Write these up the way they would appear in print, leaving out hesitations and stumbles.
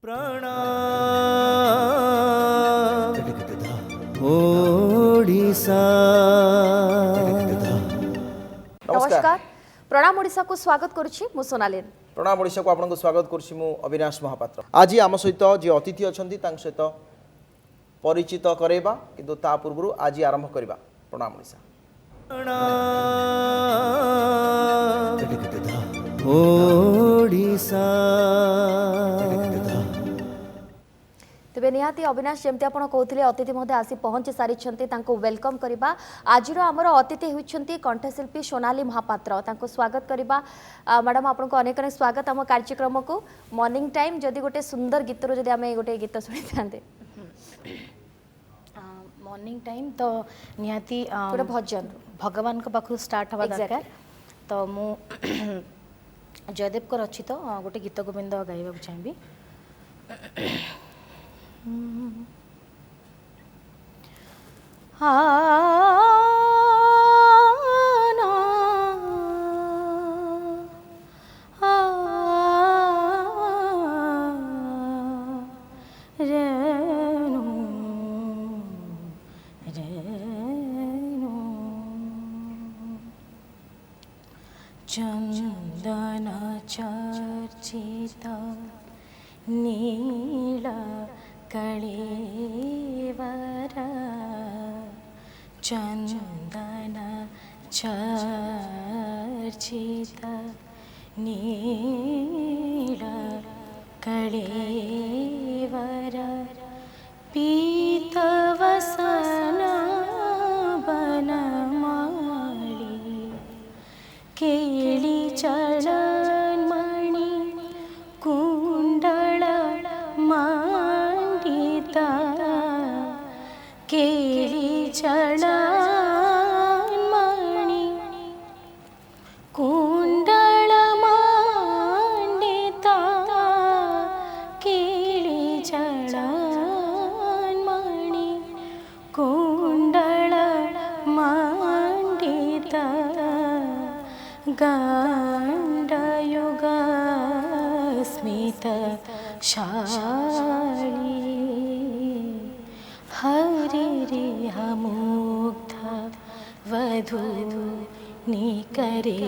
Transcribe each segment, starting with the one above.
नमस्कार प्रणाम ओडिशा को स्वागत करुछि मु सोनालिन। प्रणाम ओडिशा को आपन को स्वागत करुछि मु अविनाश महापात्र। आज आम सहित जे अतिथि अछंती तांक सहित परिचित करेबा किंतु ता पूर्व आज आरंभ करबा। प्रणाम ओडिशा। तेबे निहाती अविनाश जमती आपण कहते अतिथि महोदय आसी पहुंची सारी वेलकम करबा। आज आमर अतिथि होती कंठशिल्पी सोनाली महापात्र तांको स्वागत करबा। मैडम आपन को अनेक अनेक स्वागत आम कार्यक्रम को मॉर्निंग टाइम जदि गोटे सुंदर गीत रो जदि आमे गोटे गीत सुनि थांते मॉर्निंग टाइम तो निहाती गोटे भजन भगवान को पाखु स्टार्ट हवा दरकार तो मु जयदेव को रचित गोटे गीत गोविंद गाइबा चाहिए। चंदन चर्चित नीला कलेवर चंदन चर्चित नीला कलेवर पीतवसन बनमाली केली चरणमणि कुंडल मांडिता केली चरणमणि कुंडल मांडिता केली चरणमणि कुंडल मांडिता गांडयुग स्मित शाली हरि रेह मुग्ध वधू निकरे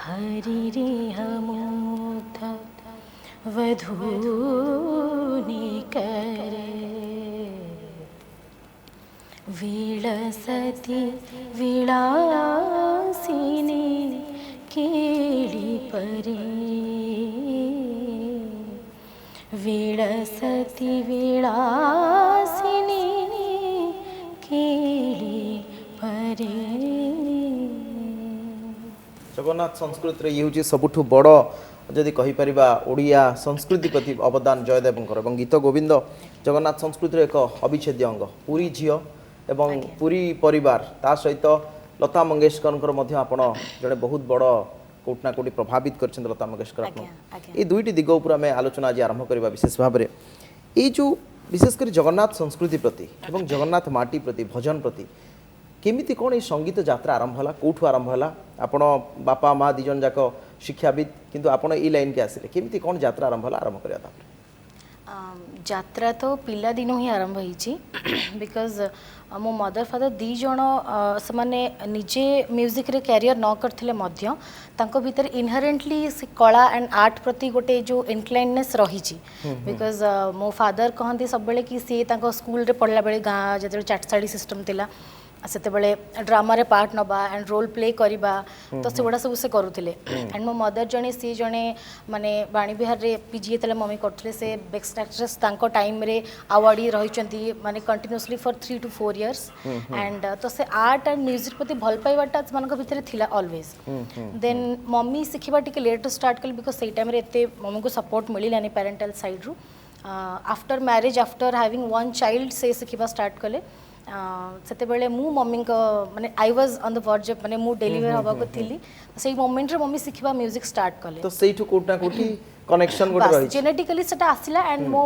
हरि रेह मुग्ध वधू निकरे विलसति विलासिनी केळी परे विलसति विलासिनी केळी परे। जगन्नाथ संस्कृति रे ये सबुठु बड़ जदि कहि परिबा ओडिया संस्कृति प्रति अवदान जयदेवंकर एवं गीत गोविंद जगन्नाथ संस्कृति रे एक अविच्छेद्य अंग। पूरी झियो एवं पूरी परिवार ता सहित लता मंगेशकर मध्य आपण जड़े बहुत बड़ कोटना कोटी प्रभावित कर लता मंगेशकर ये दुईटी दिग उपर आम आलोचना आज आरंभ करवा विशेष भाव में ये जो विशेषकर जगन्नाथ संस्कृति प्रति एवं जगन्नाथ माटी प्रति भजन प्रति केमिति कौन ये संगीत यात्रा आरंभ है कौठू आरंभ है आपण बापा माँ दिजन जाक शिक्षाविद किंतु आपण ये लाइन के आसिले केमिति कौन यात्रा आरंभ है आरंभ करवा यात्रा तो पिला दिन ही आरंभ होईची बिकॉज मो मदर फादर दी जण से माने निजे म्यूजिक रे कैरियर न करथिले मध्य तांको भीतर इनहेरेंटली कला एंड आर्ट प्रति गोटे जो इनक्लाइननेस रही बिकॉज मो फादर कहते सब बेले कि सी तांको स्कूल रे पढ़ला बेले गाँ जो चाटसाड़ी सिस्टम थिला से ड्रामा रे पार्ट नबा एंड रोल प्ले करवा तो से गुड़ा सब से करुले एंड मो मदर जने सी जने माने बाणी बिहार रे पीजी तले मम्मी करथले से बेस्ट एक्ट्रेस तांको टाइम रे अवार्डी रहिचंती माने continuously for 3 to 4 years and तो से आर्ट एंड म्यूजिक प्रति भल पाइबाटा मानक भितर थिला ऑलवेज देन मम्मी सिखिबा टिके लेट स्टार्ट कली बिकॉज से टाइम रे एते मम्मी को सपोर्ट मिलिलानी पेरेंटल साइड रु after marriage after having one child से सिखिबा स्टार्ट कले से मु मम्मी माने I was on the verge माने मु डेलीवर हवा को थिली से मोमेंट रे मम्मी सिखिबा म्यूजिक स्टार्ट कले तो सेठु कोटना कोठी कनेक्शन गोटे रही जेनेटिकली सेटा आसिला एंड मो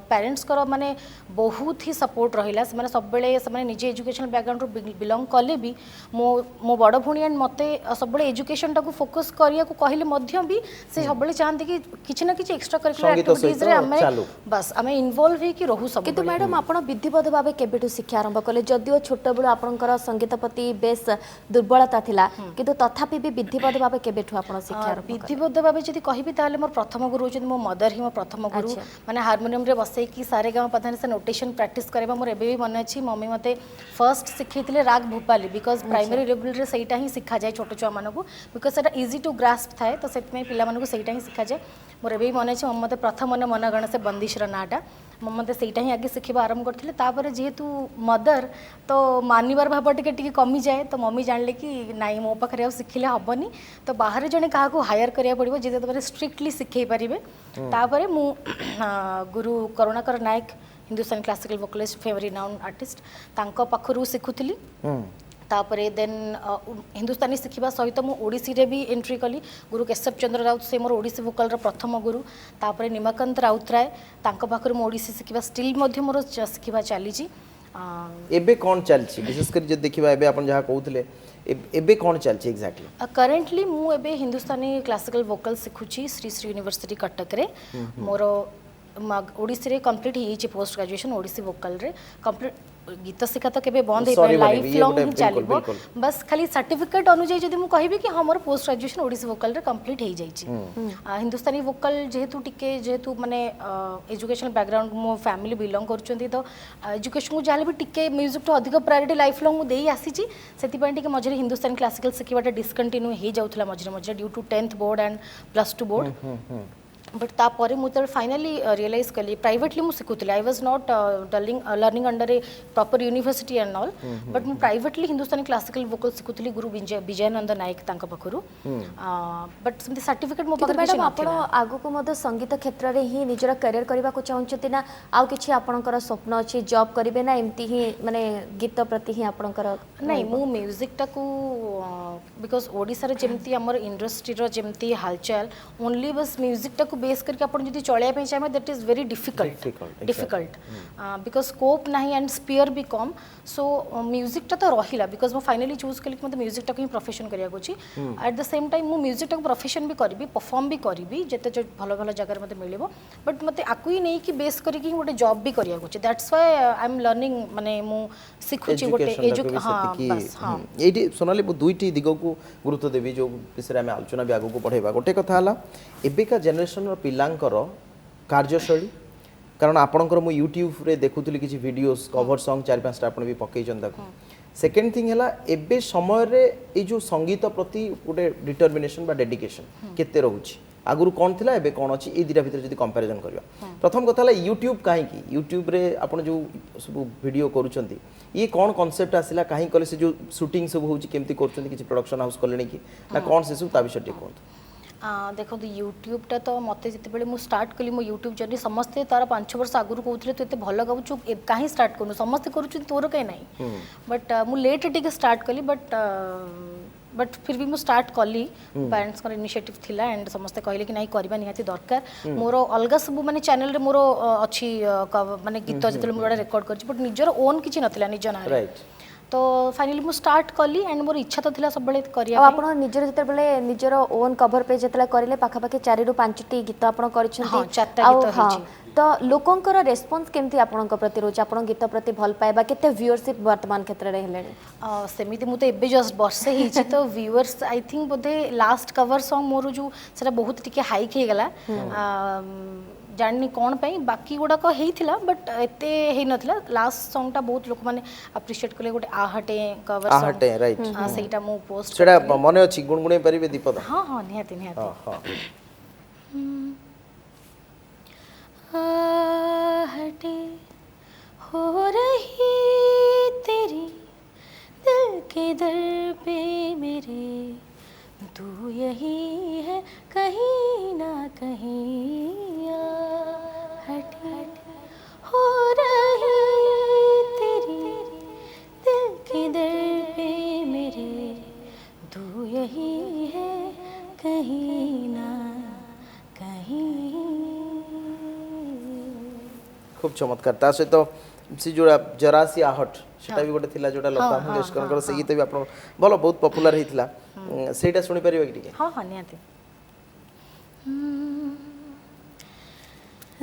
पेरेंट्स कर माने बहुत ही सपोर्ट रहिला से माने सब बेले से माने निजे एजुकेशनल बैकग्राउंड रो बिलोंग कले भी मो बड़ भणी एंड मते सब बेले एजुकेशन टाको फोकस करिया को कहले मध्य भी से सब बेले चाहते कि किछि ना किछि एक्स्ट्रा करिकुलर एक्टिविटीज रे हमें बस हमें इन्वॉल्व हे कि रहू सब किंतु मैडम आपण विधिवत भाबे केबेटू शिक्षा आरंभ कले जदिओ छोट बेलू आपनकर संगीत प्रति बेस दुर्बलता थिला किंतु तथापि भी विधिवत भाबे केबेटू आपण शिक्षा आरंभ विधिवत भाबे जदि कहिबी ताले मोर प्रथम गुरु होचन मो मदर ही मो प्रथम गुरु माने हारमोनियम रे बसै कि सारे गाँव पधाने से नोटेशन प्रैक्टिस करबा मोर एबे भी मन अछि मम्मी मते फर्स्ट सिखैतिले राग भोपाली बिकॉज प्राइमरी लेवल रे सेटा ही सिखा जाय छोट छुआ मानकू बिकॉज सेटा इजी टू ग्रास्प थाए तो सेत में पिला मानकू सेटा ही सिखा जाय मोर एबे भी मन अछि मते प्रथम मन मनगण से बंदिश र नाटा मते सेटा ही आगे सिखबा आरंभ करथिले तापर जेहेतु मदर तो मानिबार भाव टिके कमी जाए तो मम्मी जानले कि नाई मो पाखरे आ सिखिले हबनी तो बाहर जने काहा को हायर करिया पड़िबो जे तबरे स्ट्रिक्टली सिखै परिबे तापर मु गुरु करुणाकर नायक हिंदुस्तानी क्लासिकल वोकलिस्ट फेवरी नाउन आर्टिस्ट तांको पाखरु सिखुथिली तापरे देन हिंदुस्तानी शिखा सहित मु ओडिसी रे भी एंट्री कली गुरु केशव चंद्र राउत से मोर ओडिसी वोकल रो प्रथम गुरु तापरे निमाकांत राउतराय तांको पाखर मु ओडिसी शिखा स्टिल मध्य मोर शिखा चली जी एबे कोन चलछि विशेष कर जे देखिबा एबे अपन जहा कहउतले एबे कोन चलछि एग्जैक्टली करेंटली मु एबे हिंदुस्तानी क्लासिकल वोकल सिखुची श्री श्री यूनिवर्सिटी कटक रे मोर ओडिसी रे कंप्लीट ही पोस्ट ग्रेजुएशन ओडिसी वोकल रे कंप्लीट गीत शिखा तो केबे बंद हे लाइफ लॉन्ग ही चलिबो बस खाली सर्टिफिकेट अनुଯାयी जदि मु कहिबी कि हमर पोस्ट ग्रेजुएशन ओडिसी वोकल रे कंप्लीट हे जाई छी हिंदुस्तानी वोकल जेहेतु माने एजुकेशनल बैकग्राउंड मो फैमिली बिलोंग करचंती तो एजुकेशन को जाले भी टिके म्यूजिक तो अधिक प्रायोरिटी लाइफ लॉन्ग मु देई आसी छी सेति पय टिके मझरे हिंदुस्तानी क्लासिकल शिखिबाटा डिस्कंटिन्यू हे जाउथला मझरे due to 10th board and +2 board but तापर मुझे फाइनली रियलाइज कली प्राइवेटली मुझे शिखुली I was not learning under a proper university and all but मुझे प्राइवेटली हिंदुस्तानी क्लासिकल वोकल शिखुली गुरु विजयानंद नायक तांका पाखरु बट सेमती सर्टिफिकेट मो पाखरे मैडम आपण आगु को मध संगीत क्षेत्र रे ही निजर करियर करबा को चाहउछती ना आउ किछि आपणकर स्वप्न अछि जॉब करिवे ना एम्ति ही माने गीत प्रति ही आपणकर नहीं मु म्यूजिक टाकू बिकॉज ओडिसा रे जेमती हमर इंडस्ट्री रो जेमती हालचाल ओनली बस म्यूजिक टाकू बेस करके अपन जदी चलिया पे चाहे that is very difficult because scope नाही एंड स्पीयर भी कम सो म्यूजिक टा तो रहिला बिकॉज मो फाइनली चूज कली कि मते म्यूजिक टा को ही प्रोफेशन करिया को छी एट द सेम टाइम मु म्यूजिक टा को प्रोफेशन भी करबी परफॉर्म भी करबी जते जो भलो भलो जगह मते मिलिबो बट मते आकु ही नहीं कि बेस करी कि गोटे जॉब भी करिया को छी that's why I am learning माने मु सिखु छी गोटे हां बस हां एटी सोनाली दुईटी दिगो को गुरुत्व देवी जो विषय में आलोचना भी आगो को बढ़ेबा गोटे कथा हला एबेका जनरेशन रो पिलांकर कार्यशैली कारण आपणकर मु यूट्यूब रे देखुतली किछि वीडियोस कवर सॉन्ग 4-5 टा आपण भी पकई जंदा सेकेंड थिंग हला एबे समय रे ए जो संगीत प्रति गोटे डिटरमिनेशन बा डेडिकेशन केते रहउछि आगुरु कोन थिला एबे कोन अछि ए दिरा भीतर जदी कंपैरिजन करबा प्रथम कथा हला यूट्यूब काहे की यूट्यूब रे आपण जो सब वीडियो करूचंती ये कोन कांसेप्ट आसिला काहे कले से जो शूटिंग सब होउछि केमती करचंती किछि प्रोडक्शन हाउस कलेनी की ना कोन से सब ता विषय टे कोन देखो यूट्यूब टा तो मते जिते बेले मु स्टार्ट कली मो यूट्यूब जर्नी समस्ते तार 5 वर्ष आगुरु कहउथले तो एते भलो गाउछु काहे स्टार्ट करू समस्ते करूछु तोर काहे नाही बट मु लेट टिके स्टार्ट कली बट फिर भी मु स्टार्ट कली पेरेंट्स का इनिशिएटिव थिला एंड समस्ते कहले कि नाही करबा निहाती दरकार मोर अलगा सब माने चैनल रे मोर अछि माने गीत जते मोर रिकॉर्ड करछि बट निजर ओन किछि नथिला निज ना राइट तो फाइनली मु स्टार्ट कली एंड मोर इच्छा तो थिला सब बेले करिया आपण निजर जते बेले निजर ओन कवर पे जतला करिले पाखा पाखे 4 रु 5 टी गीत आपण करिछन्ती हां 4 टा गीत हिची तो लोकंकर रेस्पॉन्स केमती आपणक प्रति रोज आपण गीत प्रति भल पाएबा केते व्यूअरशिप वर्तमान क्षेत्र रे हेलेनी सेमिति मु तो एबे जस्ट वर्षे हिची तो viewers I think Bodhe last cover song मोर जो सेटा बहुत टिके हाइक हे गेला जाननी कौन पाई बाकी गुड़ा को हेइथिला बट एते हे नथिला लास्ट सॉन्ग टा बहुत लोक माने अप्रिशिएट कले गोटे आहटे कवर सॉन्ग आहटे राइट सेटा मु पोस्ट सेटा मने अछि गुणगुणे परिबे दीपद हां हां निहाती निहाती आहटे हो रही तेरी दिल के दर पे मेरे तू यही है कहीं ना कहीं हटे हो रही तेरी दिल के दर पे मेरे तू यही है कहीं ना खूब चमत्कार ता सहित सी जोड़ा जरासी आहट सेटा भी गोटे थिला जोड़ा लता मंगेशकर से गीत भी आप भल बहुत पॉपुलर होइथिला सेटा सुनि परिबे कि हाँ हाँ निहाती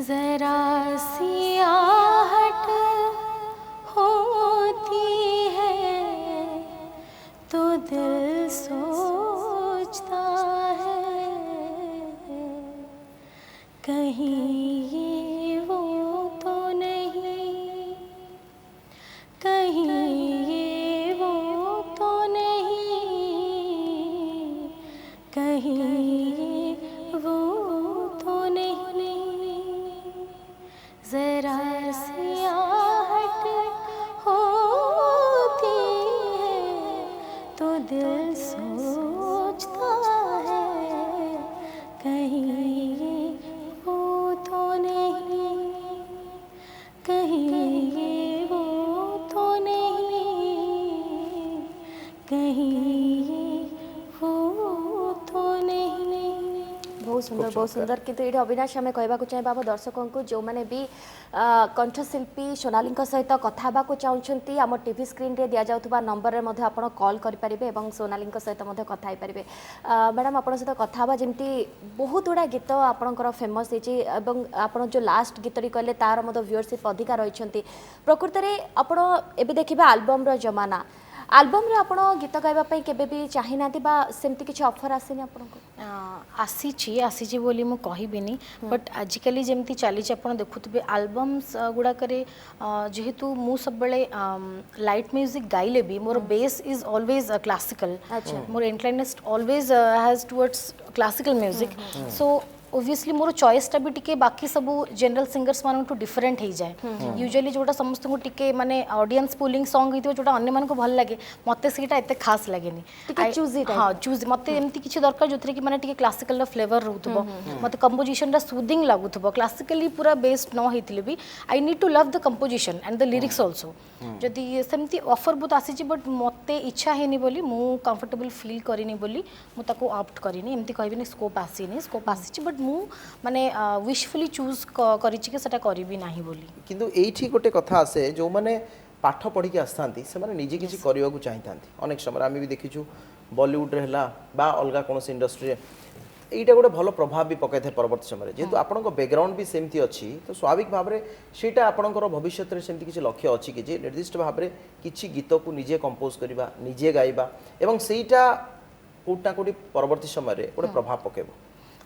जरा सी आहट होती है तो दिल सोचता है कहीं ये वो तो नहीं कहीं ये वो तो नहीं कहीं वो तो नहीं जरा सी आहट होती है तो दिल सोचता है कहीं ये वो तो नहीं कहीं ये वो तो नहीं कहीं ये वो तो नहीं बहुत सुंदर किंतु ये अविनाश आम कहवाक चाहिए आम दर्शकों को जो मैंने भी कंठशिल्पी सोनाली सहित कथा को चाहते आम टीवी स्क्रीन रे दि जाउथबा नंबर में आप कॉल करेंगे और सोनाली सहित कथा हो पारे मैडम आप सहित कथा जमी बहुत गुड़ा गीत आपंकर फेमस होती आप जो लास्ट गीतटी कहले तार व्यूअरशिप अधिका रही प्रकृत में आप देखिए आल्बम जमाना आल्बम रे आपण गीत गाइबा पई केबे भी चाहि नाती बा सेमती किछ ऑफर आसीनी आपनको आसी बोली मु कहबिनी बट आजिकली जेमती चली आपण देखुतबे आल्बम्स गुडा करे जेहेतु मु सब बेले लाइट म्यूजिक गाइले भी मोर बेस इज ऑलवेज क्लासिकल मोर inclination always has towards classical music so obviously मोर चॉइसटा भी टिके बाकी सब जनरल सिंगर्स मान टू डिफरेंट हो जाए यूजुअली जोटा समस्त को टिके माने ऑडियंस पुलिंग सॉन्ग होइतो जोटा अन्य मान को भल लागे मते सेटा एते खास लागेनी टिके चूजी टाइप हां चूजी मते एमती किछि दरकार जोथरे कि माने टिके क्लासिकल रा फ्लेवर रहउतबो मते कंपोजिशन रा सूदिंग लागुतबो क्लासिकली पूरा बेस्ड न होइतिले भी I need to love the composition and the lyrics also जदि सेमती ऑफर बहुत आसी बट मते इच्छा हेनी बोली मु कंफर्टेबल फील करिनी बोली मु ताको ऑप्ट करिनी एमती कहबिनी स्कोप आसीनी स्कोप आसी बट मु माने विशफुली चूज करिछि कि सेटा करिबी नाही बोली किंतु एठी गोटे कथा आसे जो माने पाठ पढ़ी के आस्थांती से माने निजे किछि करिवा को चाहितांती अनेक समय आमी भी देखिछु बॉलीवुड रे हला बा अलगा कोनोस इंडस्ट्री रे एटा गोटे भल प्रभाव भी पकाई थे परवर्ती समय जेहेतु आपनको बैकग्राउंड भी सेमती अच्छी तो स्वाभाविक भाव में सेटा आपणकर भविष्य में सेमती किछि लक्ष्य अच्छी कि निर्दिष्ट भाव में किछि गीत को निजे कंपोज करबा निजे गाइबा एवं सेटा कोटा कोटी परवर्ती समय रे गोटे प्रभाव पकेबो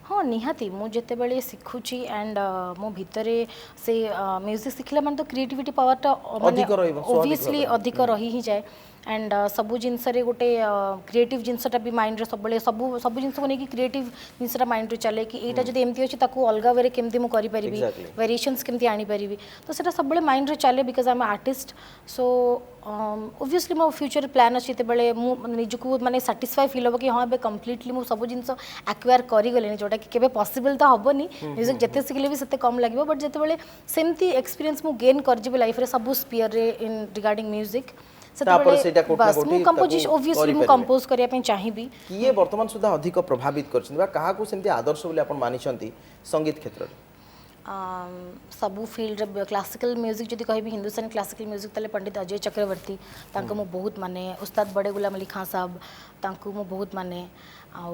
हाँ निहाती मु जितेबाला शिखुची एंड मो भितरे से म्यूजिक शिखला माने तो क्रिएटिविटी पावरटा ओब्वियसली अधिक रही ही जाए एंड सबू जिनस गोटे क्रिएटिव जिनसटा भी माइंड रे सब सब जिनस को लेकिन क्रिएटिव जिनसटा माइंड रे चले कि एटा जदि एमती अछि ताकू अलगा वे केमती मु करि परिबी वेरिएशंस केमती आनी परिबी तो सेटा सब बेले माइंड रे चले because I am artist so obviously मो फ्यूचर प्लान अछि ते बेले मु निजको माने सैटिस्फाई फील हो कि हां बे कंप्लीटली मु सब जिनस एक्वायर करि गलेनी जोटा कि केबे पॉसिबल तो हबनी म्यूजिक जते सिखले भी सेते कम लागबो बट जते बेले सेमती एक्सपीरियंस मु गेन कर जिबे लाइफ रे सब स्फीयर रे इन रिगार्डिंग म्यूजिक कंपोज करिया पे चाहिबी किए वर्तमान सुधा अधिक प्रभावित करछन बा काहा को सेमती आदर्श बोले आपण मानिछंती संगीत क्षेत्र रे सबू फील्ड रे क्लासिकल म्यूजिक जदि कहबी हिंदुस्तानी क्लासिकल म्यूजिक तले पंडित अजय चक्रवर्ती तांको मो बहुत माने उस्ताद बड़े गुलाम अली खान साहब तांको मो बहुत माने आउ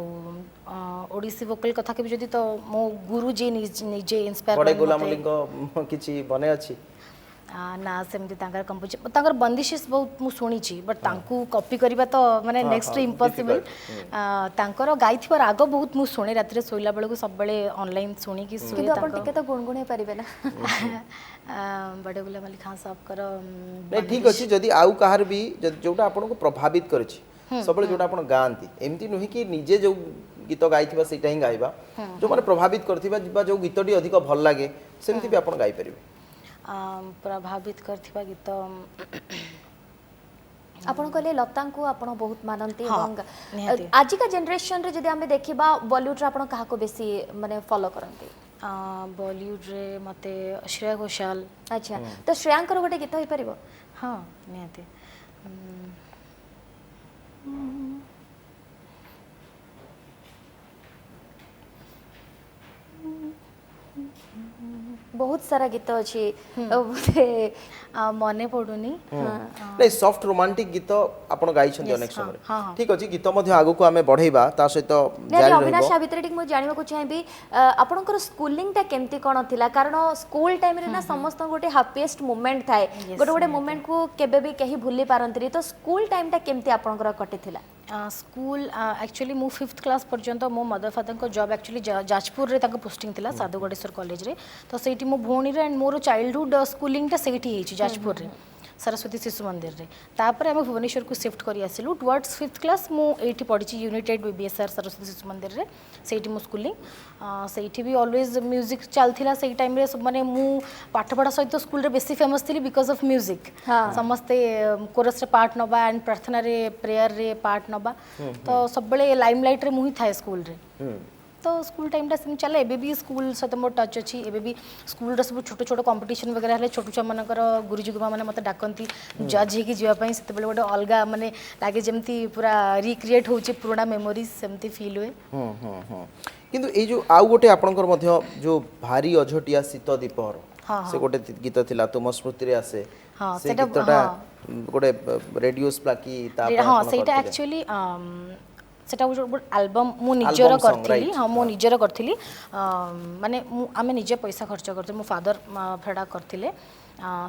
ओडिसी वोकल कथा के जदि तो मो गुरु जी निजे इंस्पायर बड़े गुलाम अली को किछि बने अछि ना सेमती तांकर कंपोज तांकर बंदिशेस बहुत मु सुनी छी बट तांकू कॉपी करबा तो माने नेक्स्ट इम्पॉसिबल तांकर गाइथिबा राग बहुत मु सुने रात रे सोइला बेले को सब बेले ऑनलाइन सुनी कि सुए किंतु अपन टिके तो गुणगुणे परिबे ना बड़े गुलाम अली खान साहब कर नहीं ठीक अछि जदि आउ कहार भी जोटा आपन को प्रभावित करछि सब बेले जोटा आपन गांती एमती नहि कि निजे जो गीत गाइथिबा सेटा ही गाइबा जो माने प्रभावित करथिबा जो गीतटी अधिक भल लागे सेमती भी आपन गाइ परिबे प्रभावित करथिबा गीत आपण कहले लता को आपण बहुत मानंती एवं आज का जनरेशन रे जदि हम देखिबा बॉलीवुड रे आपण काहा को बेसी माने फॉलो करंती बॉलीवुड रे मते श्रेया घोषाल अच्छा तो श्रेयांकर गोटे गीत होई परिबो हां निहाते बहुत सारा गीत अच्छी बोधे मने पड़ुनी नहीं सॉफ्ट रोमांटिक गीत आपण गाई छथि अनेक समय हाँ। ठीक अछि गीत मध्ये आगु को हमें बढ़ेबा ता सहित नहीं जारी अविनाश रहबो आ भितर टिक मु जानिबा को चाहेबी आपनकर स्कूलिंग टा केमती कोन थिला कारण स्कूल टाइम रे ना समस्त गोटे हैप्पीएस्ट मोमेंट थाए गोटे गोटे मोमेंट को केबे भी कहीं भूली पारंतरी तो स्कूल टाइम टा केमती आपनकर कटि थिला स्कूल एक्चुअली मु 5th क्लास पर्यंत मो मदर फादर को जॉब एक्चुअली जाजपुर रे ताको पोस्टिंग थिला साधुगडेश्वर कॉलेज रे तो सेठी मो भौणी रे एंड मोर चाइल्डहुड स्कूलिंग टा सेठी हेची जाजपुर रे सरस्वती शिशु मंदिर रे तापर आम भुवनेश्वर को शिफ्ट करी आसिलु टुवर्ड्स 5th क्लास मु एठी पढ़ी यूनाइटेड बीबीएसआर सरस्वती शिशु मंदिर रे सेठी मो स्कूलिंग सेठी भी ऑलवेज म्यूजिक चलथिला सेही टाइम रे माने मु पाठ पढ़ा सहित स्कूल रे बेसी फेमस थिली बिकॉज ऑफ म्यूजिक समस्ते कोरस रे पार्ट नबा एंड प्रार्थना रे प्रेयर रे पार्ट नबा तो सब बळे लाइमलाइट रे मु ही थाए स्कूल रे तो स्कूल टाइम टा सेम चले एबे भी स्कूल सहित मोर टच अच्छी एबे भी स्कूल रे सब छोट छोट कंपटीशन वगैरह हले छोट छुआ मानकर गुरुजी गुमा माने मते डाकंती जज हे की जीवा पई सेते बेले गोटे अलगा माने लागे जेमती पूरा रिक्रिएट होची पुराना मेमोरीज सेमती फील हुए किंतु ए जो आउ गोटे आपनकर मध्ये जो भारी अझटिया शीत दीपहर से गोटे गीत थिला तुम स्मृति रे आसे से गीतटा गोटे रेडियो स्प्लाकी ता हाँ सेटा एक्चुअली सेटा गोटे एल्बम मु निजर करथिली हाँ मु निजर करथिली माने आमे निजे पैसा खर्च करथिली मो फादर फेडा करथिले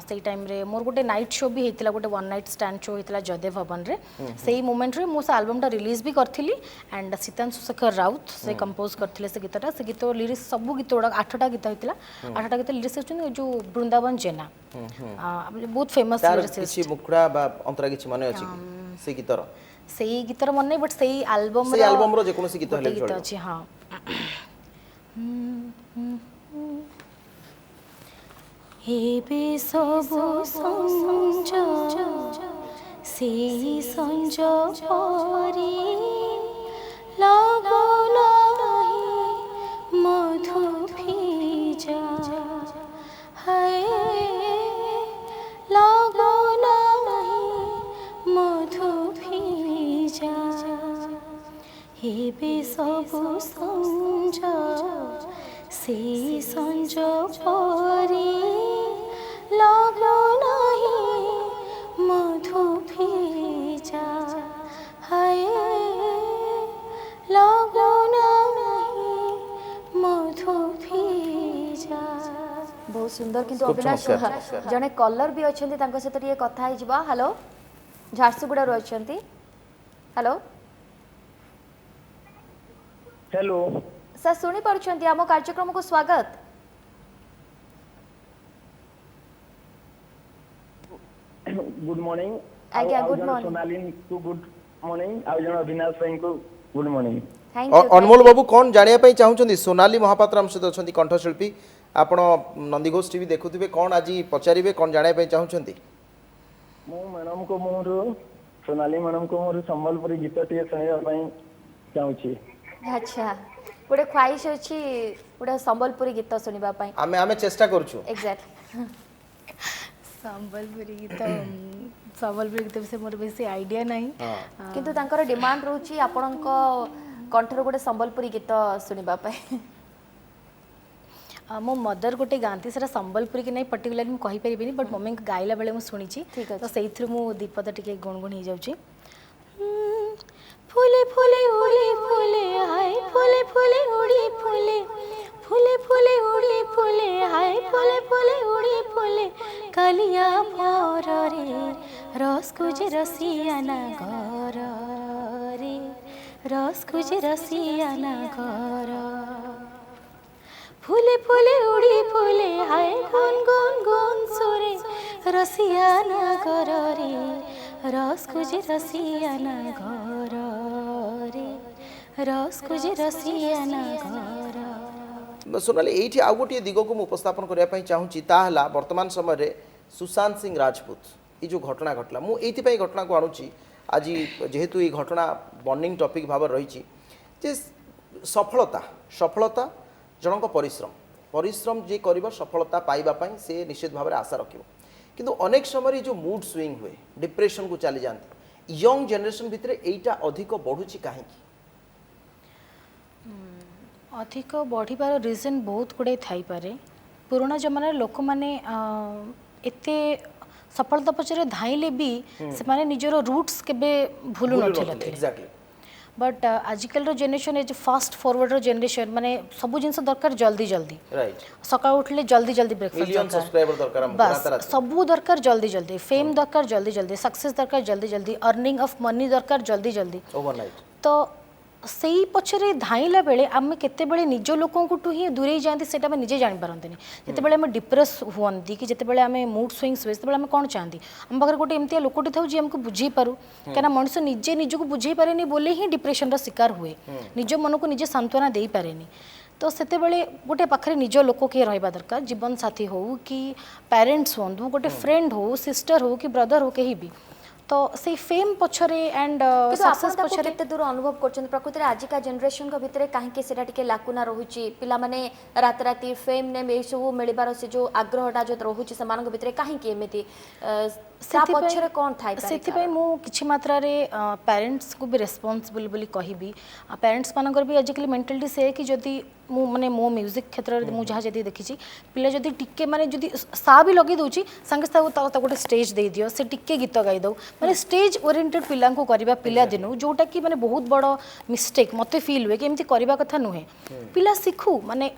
सेई टाइम रे मोर गोटे नाइट शो भी हेतिला गोटे वन नाइट स्टैंड शो हेतिला जयदेव भवन रे सेई मोमेंट रे मो से एल्बम टा रिलीज भी करथिली एंड सीतांशु शेखर राउत से कंपोज करथिले से गीत लिरिक्स सब गीत गुडा 8टा गीत हेतिला 8टा गीत लिरिक्स होचन जो वृंदावन जेना बहुत फेमस लिरिक्स किछि मुखड़ा बा अंतरा किछि माने अछि से गीतर सेई गीतर मन नहीं बट सेई एल्बम रो जे कोनोसी गीत हले गीत अछि हां हेबे सबु संज सेई संज परी लागो नाही मधु भीजा हाय लागो नाही मधु भीजा हेबे सबु संज सेई संज परी लागो नाही मधु भीजा हाय लागो नाही मधु भीजा बहुत सुंदर किंतु अविनाश जने कलर भी अछंती तांको सहित ये कथा ही जिबा हेलो झारसुगुड़ा रो अछंती हेलो हेलो सर सुनी पारुछंती आमो कार्यक्रम को स्वागत गुड मॉर्निंग आज्ञा गुड मॉर्निंग सोनाली को गुड मॉर्निंग आ जण अविनाश भाई को गुड मॉर्निंग थैंक यू अनमोल बाबू कौन जानिया पई चाहुचंदी सोनाली महापात्र हम सहित अछंती कंठशिल्पी आपण नंदीघोष टीवी देखुथिबे कौन आज पचारिबे कौन जानिया पई चाहुचंती मो मैडम को मोर सोनाली मैडम को मोर संबलपुरी गीत टिए सुनिया पई चाहूची अच्छा गोटे ख्वाहिश अछि गोटे संबलपुरी गीत सुनिबा पई आमे चेष्टा करछु एग्जैक्ट संबलपुरी गीत से मोर बेसी आइडिया नहीं किंतु तांकर डिमांड रहउची आपणक कंठर गोटे संबलपुरी गीत सुनिबा पई मो मदर गोटे गांती सेटा संबलपुरी कि नहीं पर्टिकुलरली मु कहि परिबिनी बट मम्मी को गाइला बेले मु सुनिची तो सेइथ्रु मु दीपद टिके गुणगुण ही जाउची फूले फूले उड़ी फूले हाय फूले फूले उड़ी फूले फूले फूले उड़ी फूले हाय फूले फूले उड़ी फूले कालिया भर रे रस कुजे रसियाना घर रे रस कुजे रसियाना घर फूले फूले उड़ी फूले हाय गुन गुन गुन सुरे रसियाना घर रे रस कुजे रसियाना घर रे रस कुजे रसियाना घर सोनाली एठी आउ गोटे दिग को उपस्थापन करिया पई चाहूची ताहला वर्तमान समय रे सुशांत सिंह राजपूत ई जो घटना घटला मु एथि पई घटना को आणुची आज जेहेतु ई घटना बर्निंग टॉपिक भाव रही जे सफलता जनक परिश्रम जे करिबा सफलता पाइबा पई से निश्चित भाव आशा रखिबो किंतु अनेक समय जो मूड स्विंग हुए डिप्रेशन को चली जाती यंग जनरेशन भितर एटा अधिक बढ़ुची काहे अधिक बढ़िबार रीजन बहुत गुड़े थाई पारे पुराना जमाना लोक मैंने एते सफलता पछरे धाइले भी से माने निजरो रूट्स केबे भूलु नथिले एग्जैक्टली बट आजिकल generation as fast forward generation माने सब जिनस दरकार जल्दी जल्दी राइट सकाळ उठले जल्दी जल्दी मिलियन ब्रेकफास्ट सब्सक्राइबर दरकार हम बस सबू दरकार जल्दी जल्दी फेम दरकार जल्दी जल्दी सक्सेस दरकार जल्दी जल्दी अर्निंग ऑफ मनी दरकार जल्दी जल्दी ओवरनाइट तो सेई पछरे धाइला बेले आमे केते बेले निज लोकंकुटु ही दूरे जांती सेटा आमे निजे जानि पारंतनी जेते बेले आमे डिप्रेस हुअंती कि जेते बेले आमे मूड स्विंग्स हुए सेते बेले आमे कोन चाहंती हम बगर गोटे एमतिया लोकटी थाउ जे हमको बुझी पारू केना मनुष्य निजे निजको बुझी पारेनी बोले ही डिप्रेशन रो शिकार हुए निज मन को निजे सांत्वना देई पारेनी तो सेते बेले गोटे पाखरे निज लोक के रहबा दरकार जीवन साथी हो कि पेरेंट्स होंदु गोटे फ्रेंड हो सिस्टर हो कि ब्रदर हो केही भी तो से फेम पछरे एंड सक्सेस पछरे केते दूर अनुभव करछन प्रकृति रे आजिका जनरेशन को भितरे काहे के सेटा टिके लाकुना रहुची पिला माने रात राती फेम ने मे सब मिलिबार से जो आग्रहटा जो रहुची समान भितरे काहे के एमिति सा पछरे कोन थाई सेति पय मु किछि मात्रा रे पेरेंट्स को भी रेस्पोंसिबल बोली कहिबी पेरेंट्स मानकर भी आजिकली मेंटालिटी से कि जदी मु माने मो म्यूजिक क्षेत्र रे मु जहा जदी देखिछि पिला जदी टिके माने जदी सा भी लगे दोछि संगे ता गोटे स्टेज दे दियो से टिके गीत गाई दो माने स्टेज ओरिएंटेड पिला को करबा पिला दिनु जोटा कि माने बहुत बड़ मिस्टेक मते फील हुए कि एमती करबा कथा नुहे पिला सिखु माने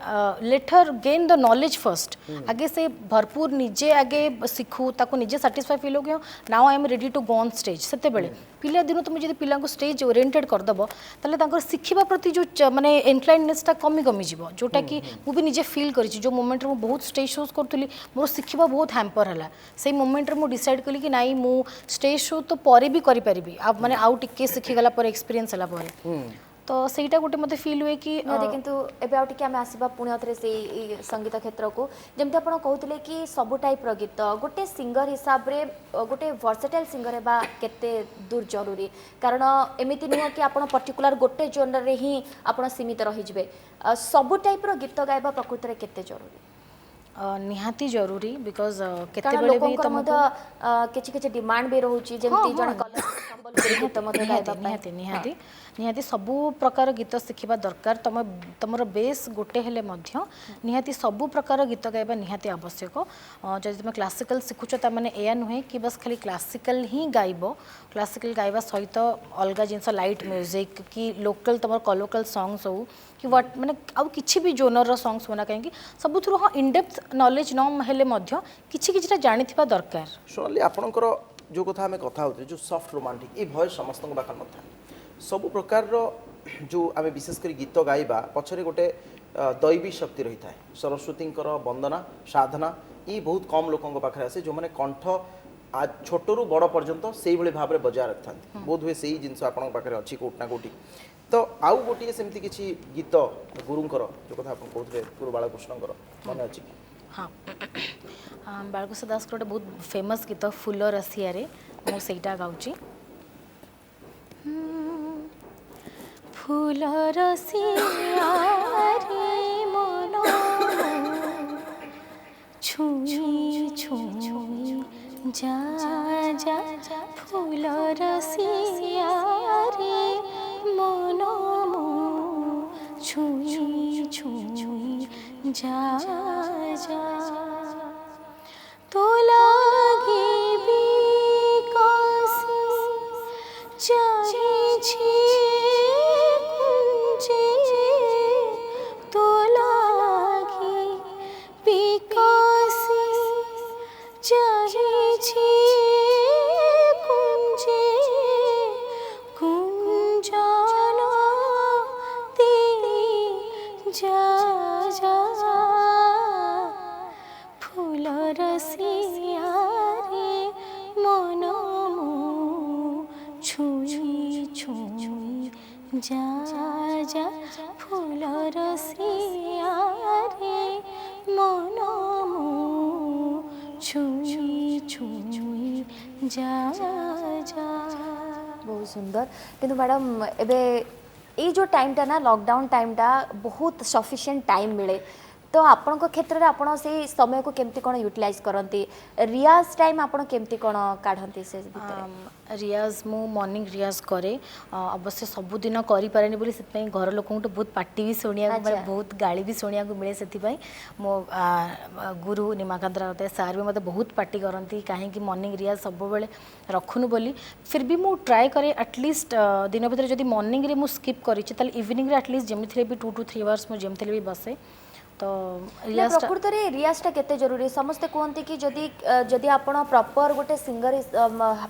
later gain the knowledge first आगे से भरपूर निजे आगे सिखु ताको निजे सैटिस्फाई फील हो गयो now I am ready to go on stage सेते बेले पिला दिन तुम जदी पिला को स्टेज ओरिएंटेड कर दबो तले तांकर सिखिबा प्रति जो माने इनक्लाइननेस ता कमी जीवो जोटा कि मु भी निजे फील करिछि जो मोमेंट रे मु बहुत स्टेज शोज करथुली मोर सिखिबा बहुत हैम्पर हला सेही मोमेंट रे मु डिसाइड कली कि नाइ मु स्टेज शो तो परे भी करि परिबी अब माने आउ टिके सिखि गला पर एक्सपीरियंस हला परे तो सेटा गोटे मते फील हुए कि किंतु एबे आउ टिके आमे आसीबा पुणी अथरे से संगीत क्षेत्र को जेमते आपण कहउतले कि सब टाइप रो गीत गोटे सिंगर हिसाब रे गोटे वर्सेटाइल सिंगर हेबा केते दूर जरूरी कारण एमिति नुह कि आपण पर्टिकुलर गोटे जोनर रे ही आपण सीमित रहि जबे सब टाइप रो गीत गायबा प्रकृति रे केते जरूरी निहाती जरूरी बिकॉज केते बेले भी तुमको किछि किछि डिमांड भी रहउची जेमति जने कलर संबलपुरी गीत मते गायबा निहाती निहाती निहाती सबु प्रकार गीत शिखिबा दरकार तमर बेस गोटे हेले मध्य निहाती सबु प्रकार गीत गायबा निहाती आवश्यक जदि तुम क्लासिकल शिखुछ ता माने एया नुहे कि बस खाली क्लासिकल ही गाइबो क्लासिकल गाइबा सहित अलगा जिनस लाइट म्यूजिक कि लोकल तमर कलोकल सॉन्ग्स हो कि व्हाट माने आउ किछि भी जोनर रो सॉन्ग्स होना कहीं सब थ्रू हाँ इन डेप्थ नॉलेज न हेले मध्य किछि किछिटा जानिथिबा दरकार शोनली आपनकर जो कथा हमें कथा होते जो सॉफ्ट रोमांटिक ए वॉइस समस्त पाखर न सब प्रकार जो आम विशेष कर गीत गाइबा पछरे गोटे दैवी शक्ति रही है सरस्वती वंदना साधना ये बहुत कम लोकों पाखे आसे जो मैंने कंठ छोटू बड़ पर्यंत से भाव में बजाय रखी था बोध हुए से जिन आपण पाखे अच्छी कोटना कोटी तो आउ गोटे सेमती किसी गीत गुरुंकर जो कथा आप कहते गुरु बालकृष्ण मन अच्छी हाँ बालकृष्ण दास गोटे बहुत फेमस गीत फूल रसिया मुझा गाँची फूल रसिया रे मन छुई छुई जा जा फूल रसिया रे मन छुई छुई जा जा तो लागे बिकासी चाहे छी जा जा फूल रसिया रे मन छुई छुई जा जा बहुत सुंदर किंतु मैडम एबे ये जो टाइमटा ना लॉकडाउन टाइमटा बहुत सफिशिएंट टाइम मिले तो आपण क्षेत्र में आपण से समय को केमती कोन यूटिलाइज करंती रियाज टाइम आपण केमती कोन काढंती से भितर रियाज मु मॉर्निंग रियाज करे अवश्य सबुदिन करें बोली से घर लोक बहुत पार्टी भी शुणा बहुत गाड़ी भी शुणा मिले से मो गुरु निमाकांत राउत सार भी मतलब बहुत पार्टी करती कहीं मॉर्निंग रियाज सब बेले रखुनु बोली फिर भी मु ट्राए करे एटलिस्ट दिन भर जब मॉर्निंग रे मु स्किप करी इवनिंग रे एटलिस्ट जमी भी 2 to 3 आवर्स मु जमी भी बसे तो प्रकृत में रियाजटा केते जरूरी समस्ते कहते कि जदि जदि आपण प्रॉपर गोटे सिंगर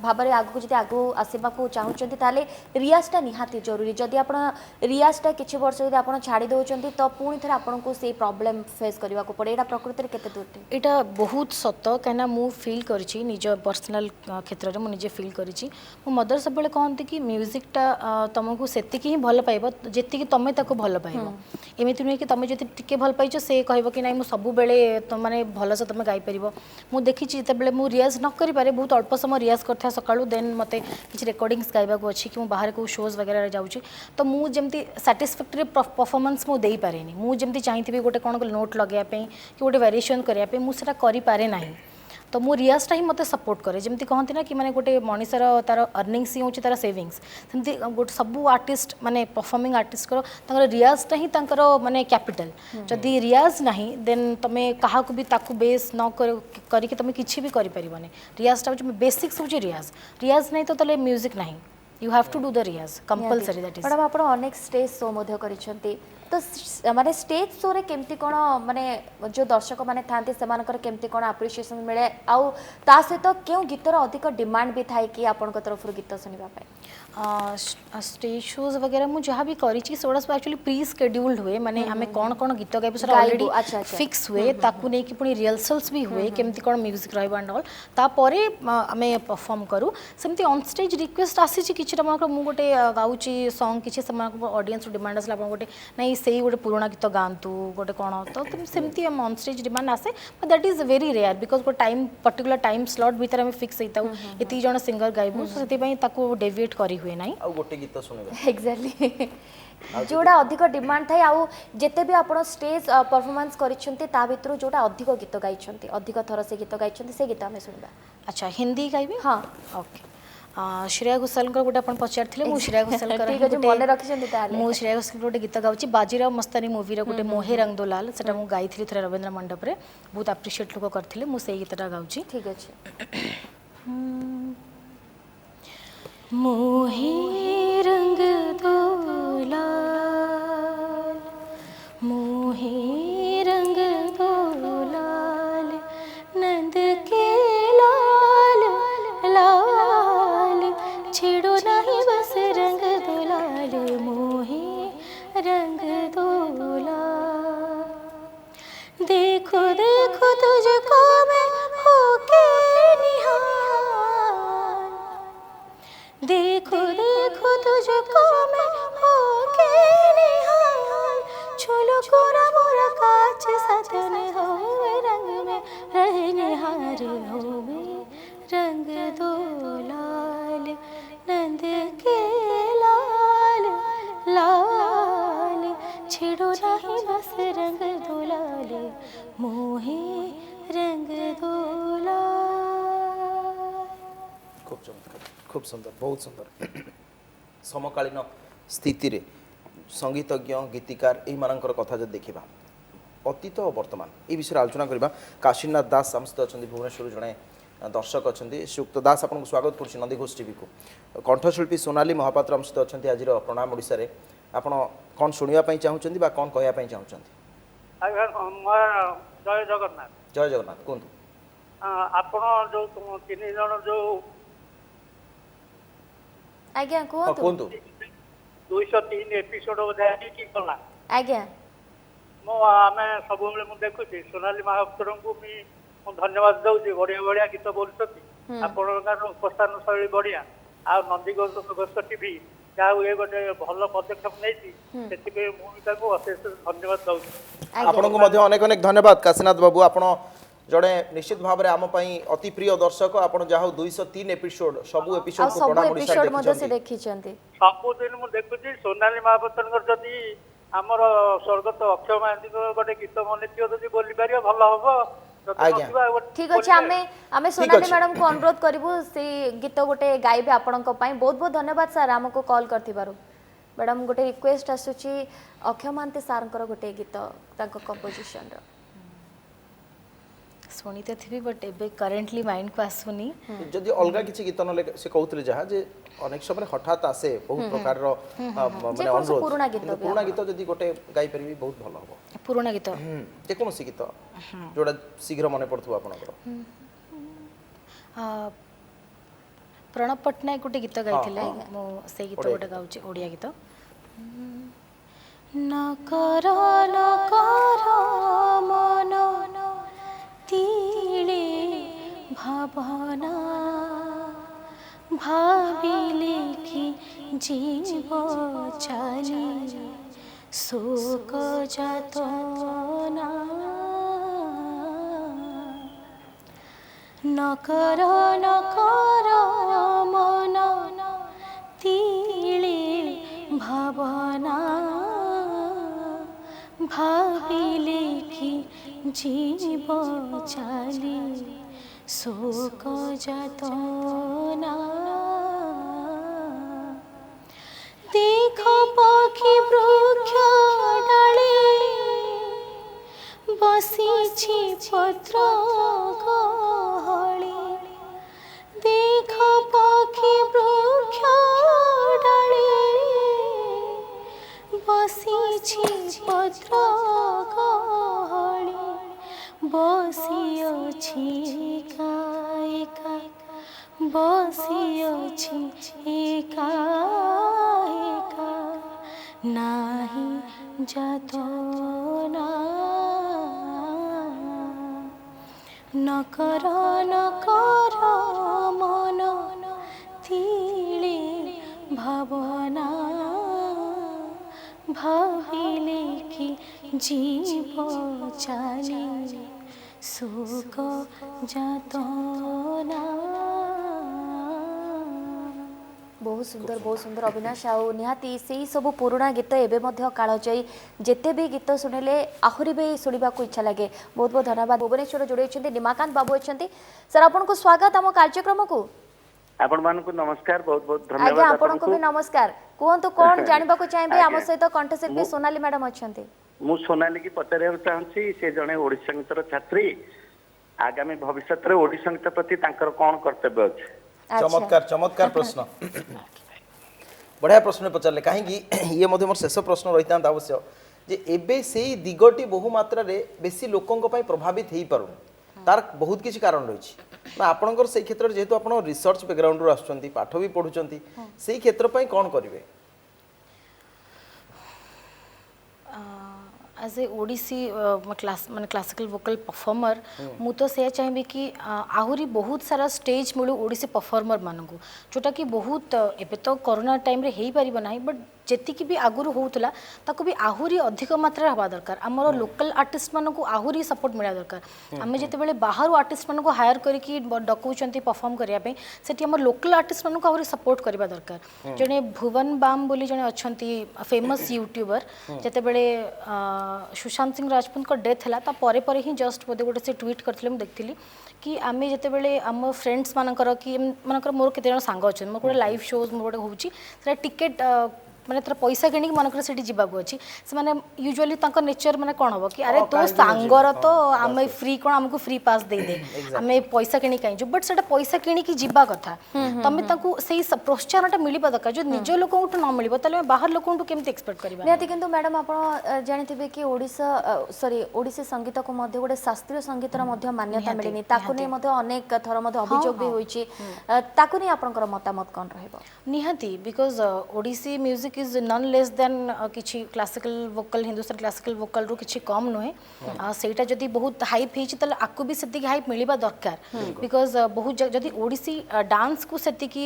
भाव में आगू जब आगू आसवा चाहूँ ताले रियाजटा निहाती जरूरी जदि आप रियाजटा किसी वर्ष जब आप छाड़ी दौरान तो पुणी थे आपको से प्रॉब्लम फेस करने को पड़े यहाँ प्रकृत में केते दूर यहाँ बहुत सत कहीं मु फील करी निज पर्सनाल क्षेत्र में मुझे फील करी मो मदर सब कहते कि म्यूजिकटा तुमको से ही भल पाइब जी तुम भल पाइब एमती नुहे कि तुम जो टे भल पाई से कह कि नहीं सब बेले तुम मैंने भलसे तुम गाईपर मुझे देखी जिते मुझे रियाज न करें बहुत अल्प समय रियाज करता सकालू देन मत किसी रेकर्डिंग्स गाइबा अच्छी कि बाहर को शोज वगैरह जाऊँगी तो मुझे साटिस्फैक्टरी परफॉर्मेंस मुझे दे पारे मुझे चाहिए गोटे कौन नोट लगाइए कि गोटे वेरिएशन करने मुझे करें ना तो मो रियाजटा ही मत सपोर्ट करे जमी कहते ना कि माने गोटे मनीषर तार अर्निंग्स ही हूँ तार सेविंग्स सेमती गोटे सब आर्टिस्ट माने परफॉर्मिंग आर्टिस्ट रियाजटा ही माने कैपिटल जदि रियाज नहीं देन तुम क्या भी ताकू बेस न करके तुम किसी भी करें रियाजटा हूँ बेसिक्स हूँ रियाज रियाज नहीं तो म्यूजिक नहीं you have to do the riyaz compulsory that is madam आप अनेक स्टेज शो करिसेंती तो माने स्टेज शो रे केमती कोन माने जो दर्शक माने थांती सेमानकर केमती कोन एप्रिसिएशन मिले आउ ता सहित क्यों गीतर अधिक डिमांड भी थाए कि आपन को तरफ गीत सुनिबा पाए स्टेज शोज वगैरह मुझे जहाँ भी करी सब एक्चुअली प्री स्केड्यूल्ड हुए माने आम कौन कौन गीत गाइबू ऑलरेडी फिक्स हुए ताकू नहीं कि पुणी रिहर्सल्स भी हुए केमती कौन म्यूजिक रहा एंड ऑल तापर आम परफॉर्म करूँ सेमती ऑन स्टेज रिक्वेस्ट आसी कि मुझे गोटे गाँची सॉन्ग किसी ऑडियंस डिमांड आसला गोटे नहीं से गोटे पुराणा गीत गाँतु गोटे कौन तो सेमती ऑन स्टेज डिमांड आसे but that is very rare because गोटे टाइम पर्टिकुलर टाइम स्लॉट भीतर आम फिक्स होता ये जन सिंगर गाइबू से डेविएट करी हुए ना आ गोटे गीत सुनिबा एक्जेक्टली जोड़ा अधिक डिमांड थाए आउ जेते भी आपण स्टेज परफॉर्मेंस करिसेंती ता भितर जोड़ा अधिक गीत गाइछंती अधिक थर से गीत गाइछंती से गीत हमें सुनबा अच्छा हिंदी गाइबे हां ओके श्रेया घोषाल गोटे आप पचारे मुझे श्रेया घोषाल मन रखिछंती मुझे श्रेया घोषाल गोटे गीत गाँची बाजीराव मस्तानी मुवी गोटे मोहे रंग दो लाल से गाई थे रवींद्र मंडप रे बहुत एप्रिशिएट लोक करते मुझे गीतटा गाँची ठीक अच्छे मोहे रंग दो लाल मोहे रंग दो लाल नंद के लाल लाल छेड़ो नहीं बस रंग दो लाल मोहे रंग दो लाल देखो देखो तुझको मैं होके निहाल देखो देखो तुझको मैं होके निहाल छोलो कोरा मोरा कांच सजन हो रंग में रहने हार हो रंग दो लाल नंद के लाल लाल छेड़ो नहीं बस रंग दो लाल मोहे रंग दो लाल खूब चमत्कार खूब सुंदर बहुत सुंदर समकालीन स्थिति रे संगीतज्ञ गीतिकार यही मानकर कथा जब देखा अतीत और वर्तमान ये विषय आलोचना करवा काशीनाथ दास आम सहित अच्छा भुवनेश्वर जड़े दर्शक अच्छा श्रीयुक्त दास आपको स्वागत करुँच नंदीघोष टीवी को कंठशिल्पी सोनाली महापात्र आम सहित अच्छा आज प्रणाम ओडिशा रे आपण कौन शुणापी चाहूँगी कौन कहवाई चाहूँगी जय जगन्नाथ जय जगन्नाथ कहतु आपण जो 3 जन जो आज्ञा कहतु 203 एपिसोड बोधे कि गला आज्ञा मो आमे सब बेले मु देखुची सोनाली महापात्र को भी मु धन्यवाद दउची बढ़िया बढ़िया गीत बोलछती आपनकर उपस्थान शैली बढ़िया आ नंदीघोष टीवी जाऊ ये गोटे भल पदक्षेप नहीं से मुझे अशेष धन्यवाद दउची आपनको मध्य अनेक अनेक धन्यवाद काशीनाथ बाबू आपण जड़े निश्चित भाव में आम अति प्रिय दर्शक आप जहाँ 203 एपिसोड सबू एपिसोड को प्रणाम ओडिशा से देखिछंती सबुदिन मु देखुची सोनाली महापात्र जदि ଆମର ସ୍ୱର୍ଗତ ଅକ୍ଷୟ ମହାନ୍ତିଙ୍କର ଗୋଟେ ଗୀତ ମନେ ଥିବ ଯଦି ବୋଲି ପାରିବ ଭଲ ହବ। ଯଦି ଆଜ୍ଞା। ନଥିବ ଆଉ ଗୋଟେ ठीक अच्छे ବୋଲିଲେ- आमे सोनाली मैडम को अनुरोध करूँ से गीत गोटे गाइबे आपण बहुत बहुत धन्यवाद सर आमको कॉल कर मैडम गोटे रिक्वेस्ट आसूची अक्षय महांती सार गोटे गीत कंपोजिशन ଶୁଣିତେ ଥିବି ବଟ୍ ଏବେ କରେଣ୍ଟଲି ମାଇଣ୍ଡକୁ ଆସୁନି। ଯଦି ଅଲଗା କିଛି ଗୀତ ନହେଲେ ସେ କହୁଥିଲେ ଯାହା ଯେ ଅନେକ ସମୟରେ ହଠାତ୍ ଆସେ ବହୁତ ପ୍ରକାରର ମାନେ ଯେକୌଣସି ଅନୁରୋଧ ପୁରୁଣା ଗୀତ କିନ୍ତୁ ବି ପୁରୁଣା ଗୀତ ଯଦି ଗୋଟେ ଗାଇ ପାରିବି ବହୁତ ଭଲ ହବ। ପୁରୁଣା ଗୀତ ଯେକୌଣସି ଗୀତ ଯୋଉଟା ଶୀଘ୍ର ମନେ ପଡୁଥିବ ଆପଣଙ୍କର। ପ୍ରଣବ ପଟ୍ଟନାୟକ ଗୋଟେ ଗୀତ ଗାଇଥିଲେ ମୁଁ ସେଇ ଗୀତ ଗୋଟେ ଗାଉଛି ଓଡ଼ିଆ ଗୀତ। ନକର ନକର ମନ ତିଳେ ଭାବନା ଭାବିଲେ କି ଜୀବ ଚାଲି ଶୋକ ଯାତନା ନକର ନକର ମନ ତିଳେ ଭାବନା ଭାବିଲେ କି ଜୀବ ଚାଲି ଶୋକ ଯାତନା ଦେଖ ପକ୍ଷୀ ବୃକ୍ଷ ଡାଳେ ବସିଛି ପତ୍ର ଗହଳି ଦେଖ ପକ୍ଷୀ ବୃକ୍ଷ ଡାଳେ ବସିଛି ପତ୍ର ଗହଳି ବସିଅଛି ଏକା ଏକା ବସିଅଛି ଏକା ଏକା ନାହିଁ ଯାତନା ନକର ନକର ମନ ତିଳେ ଭାବନା ଭାବିଲେ କି ଜୀବ ଚାଲି ଶୋକ ଯାତନା। बहुत सुंदर अविनाश आउ निहाती से सब पुराणा गीत एवं कालजयी जिते भी गीत शुणिले आहरी भी शुणा इच्छा लगे। बहुत बहुत धन्यवाद। भुवनेश्वर जोड़े निमाकांत बाबू अच्छा सर आपन को स्वागत आम कार्यक्रम को। आपण मानकु नमस्कार बहुत बहुत आज्ञा धन्यवाद आपन को भी नमस्कार। कहतु कौन जानबा को चाहिए आम सहित कंठशिल्पी सोनाली मैडम अच्छा। मु सोनाली की पचारिया चाहूँगी से जड़े ओडिशा संगीतर छात्री आगामी भविष्य में ओडिशा संगीत प्रति तांकर कौन कर्तव्य अच्छे। चमत्कार चमत्कार प्रश्न बढ़िया प्रश्न पचारे कहीं ये मोर शेष प्रश्न रही था अवश्य जे एबे से दिगटी बहु मात्रा रे बेसी लोकों प्रभावित हो पार तार बहुत किसी कारण रही आपणकर से क्षेत्र जेहेतु आप रिसर्च बैकग्राउंड रू आसुँच पाठ भी पढ़ुंट से क्षेत्र पर कौन करेंगे एज ए ओडिसी क्लास माने क्लासिकल वोकल परफॉर्मर मु तो से चाहिए कि आहरी बहुत सारा स्टेज मिलू ओडिसी परफॉर्मर मानू जोटा कि बहुत एबे तो कोरोना टाइम रे हेई परिबो नाही बट जेतिकी भी आगुरु होउतला ताको भी आहुरी अधिक मात्रा हवा दरकार हमर लोकल आर्टिस्ट मानू आहुरी सपोर्ट मिला दरकार आमे जेते बेले बाहर आर्टिस्ट मानू हायर करके डकउचंती परफॉर्म करिया पे सेठी हमर लोकल आर्टिस्ट मानू आहुरी सपोर्ट करबा दरकार जने भुवन बाम बोली जने अछंती फेमस यूट्यूबर जेते बेले सुशांत सिंह राजपूत को डेथ है परे परे ही जस्ट बोधे गोटे से ट्वीट करते मुझे देखी कि आम जिते आम फ्रेंड्स मानकर कि मानकर मोर केते सांग अच्छा मोर गोटे लाइव शोज मोर गोटे होची टिकेट माने तर पैसा किणी मनकर सेठी जिबाको अछि से माने यूजुअली तांको नेचर माने कोन हो कि अरे तो सांगर तो आमे फ्री कोन हमको फ्री पास दे दे आमे पैसा किणी काई जो बट सेटा पैसा किणी की जिबा कथा तमे तांको सेही प्रोत्साहनटा मिलिबा दका जो निज लोकन न मिलिबो तले बाहर लोकन केमते एक्सपेक्ट करबा निहाती किंतु मैडम आपण जानिथिबे कि ओडिसा सॉरी ओडिसी संगीत को मध्ये गोटे शास्त्रीय संगीतर मध्ये मान्यता मिलिनी ताकु नै मध्ये अनेक थर मध्ये अभियोग भी होईची ताकु नै आपनकर मतामत कोन रहइबो निहाती because Odissi music is none less than किछि classical vocal Hindustan classical vocal रो किछि कम नुहे सेटा जदी बहुत हाइप हिछि तले आकु भी सेति हाइप मिलिबा दरकार बिकॉज बहुत जदी ओडिसी डांस को सेति की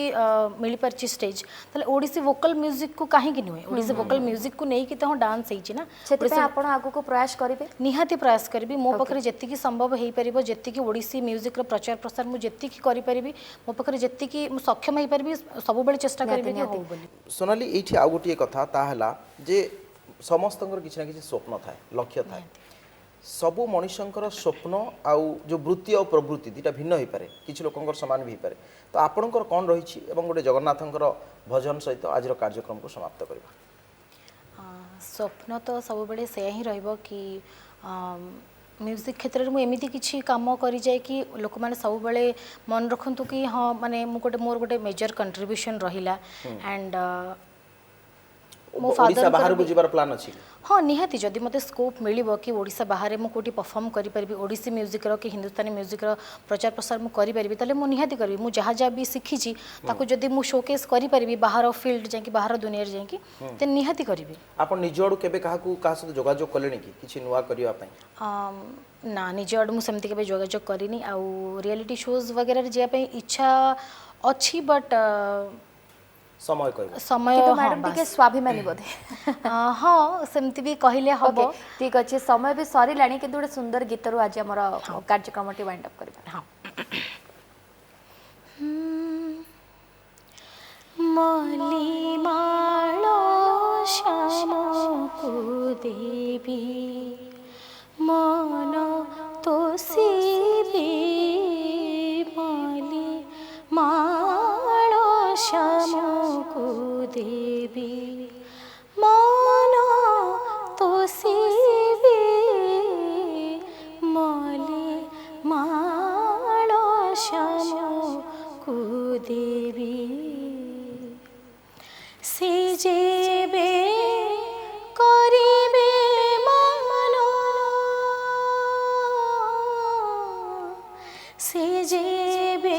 मिलि परछि स्टेज तले ओडिसी वोकल म्यूजिक को काहे कि नुहे ओडिसी वोकल म्यूजिक को नै कि त डांस हिछि ना सेति पे आपण आगु को प्रयास करिवे निहाती प्रयास करबी मो पखरे जेति की संभव हेई परिबो जेति की ओडिसी म्यूजिक रो प्रचार प्रसार मु जेति की करि परिबी मो पखरे जेति की सक्षम हेई परिबी सब बेले चेष्टा करबी कि हो बोली सोनाली एठी आ गोटे कथा ताहला जे समस्तଙ୍କର କିଛି ନା କିଛି ସ୍ୱପ୍ନ ଥାଏ ଲକ୍ଷ୍ୟ ଥାଏ ସବୁ ମଣିଷଙ୍କର ସ୍ୱପ୍ନ ଆଉ जो वृत्ति ଆଉ प्रवृत्ति दुटा भिन्न हो पारे किसी लोकंकर समान भी हो पारे तो आपणकर कौन रही एवं गोटे जगन्नाथंकर भजन सहित आज कार्यक्रम को समाप्त करबा स्वप्न तो सब बड़े से ही रहिबो कि म्यूजिक क्षेत्र में एमती किसी कम कर जाए कि लोक मैंने सब बड़े मन रखु कि हाँ माने मोर गोटे मेजर कंट्रीब्यूशन रहिला एंड मो फादर बाहर को जीवार प्लान अछि हाँ निहाती जदि मते स्कोप मिलिबो कि ओडिशा बाहर मु कोटी परफॉर्म करि परबी ओडिसी म्यूजिक रो कि हिंदुस्तानी म्यूजिक रो प्रचार प्रसार मु करि परबी तले मु निहाती करबी मु जहा जहा भी सिखी छी ताको जदि मु शोकेस करि परबी बाहर फील्ड जाय कि बाहर दुनिया रे जाय कि ते निहाती करबी आपण निजोड केबे काहा सहित जोगाजोग कलेनी कि किछि नुवा करिया पई ना निजोड मु सेमति केबे जोगाजोग करिनी आ रियलिटी शोज वगैरह रे जे पई इच्छा अछि बट समय कहबो समय किंतु हाँ, मैडम टिके बस। स्वाभिमानी बोधे हाँ सेमति भी कहले हबो ओके ठीक अच्छे समय भी सरिलाणी किंतु गोटे सुंदर गीतरू आज आमर कार्यक्रम टी वाइंड अप करबा हाँ मली मालो श्याम को देवी मन तोषिबी मली मालो श्याम को देवी मन तोषिबी मली मालो श्याम को देवी से जेबे करिबे मानो से जेबे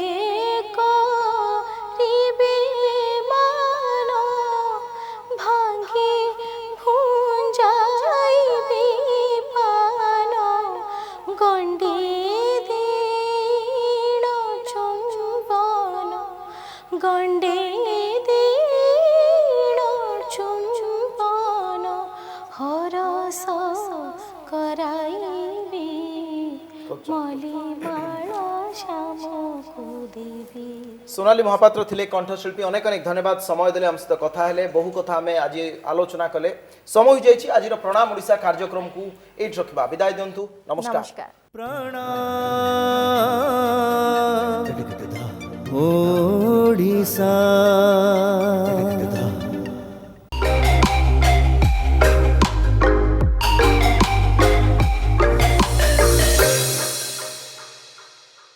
करिबे मानो भांगी भुंजाइबे पानो गंडी दीण चुंबन गंडे चुंबन हरस कराइबी मली माला श्याम को देवी सोनाली महापात्र थिले कंठशिल्पी अनेक अनेक धन्यवाद समय देले हम सहित कथा हेले बहु कथा हमें आज आलोचना कले समय हो जाइछि आज प्रणाम ओडिशा कार्यक्रम को एट रखबा विदाय दियंतु नमस्कार नमस्कार प्रणाम ओडिशा